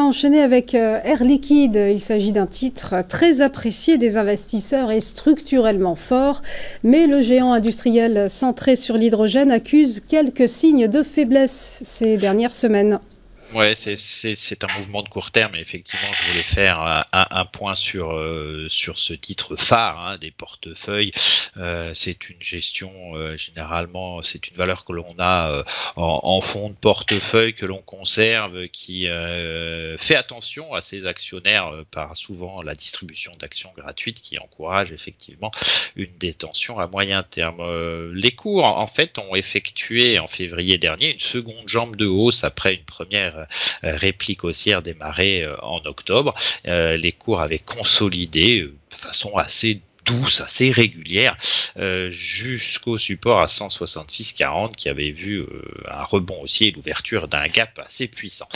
enchaîner avec Air Liquide. Il s'agit d'un titre très apprécié des investisseurs et structurellement fort. Mais le géant industriel centré sur l'hydrogène accuse quelques signes de faiblesse ces dernières semaines. Ouais, c'est un mouvement de court terme. Et effectivement, je voulais faire un point sur ce titre phare des portefeuilles. C'est une gestion, généralement, c'est une valeur que l'on a en fonds de portefeuille, que l'on conserve, qui fait attention à ses actionnaires par souvent la distribution d'actions gratuites qui encourage effectivement une détention à moyen terme. Les cours, en fait, ont effectué en février dernier une seconde jambe de hausse après une première réplique haussière démarrée en octobre. Les cours avaient consolidé de façon assez douce, assez régulière, jusqu'au support à 166,40 qui avait vu un rebond haussier et l'ouverture d'un gap assez puissant.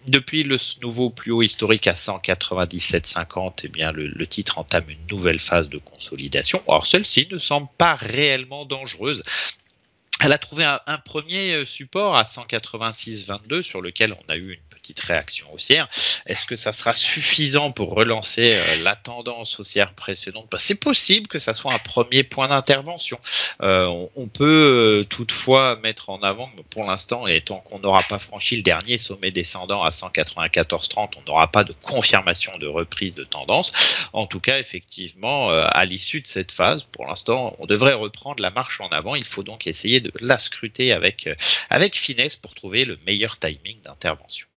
Depuis le nouveau plus haut historique à 197,50, eh bien le titre entame une nouvelle phase de consolidation. Or, celle-ci ne semble pas réellement dangereuse. Elle a trouvé un premier support à 186,22 sur lequel on a eu une petite réaction haussière. Est-ce que ça sera suffisant pour relancer la tendance haussière précédente? C'est possible que ça soit un premier point d'intervention. On peut toutefois mettre en avant que pour l'instant, et tant qu'on n'aura pas franchi le dernier sommet descendant à 194,30, on n'aura pas de confirmation de reprise de tendance. En tout cas, effectivement, à l'issue de cette phase, pour l'instant, on devrait reprendre la marche en avant. Il faut donc essayer de la scruter avec finesse pour trouver le meilleur timing d'intervention.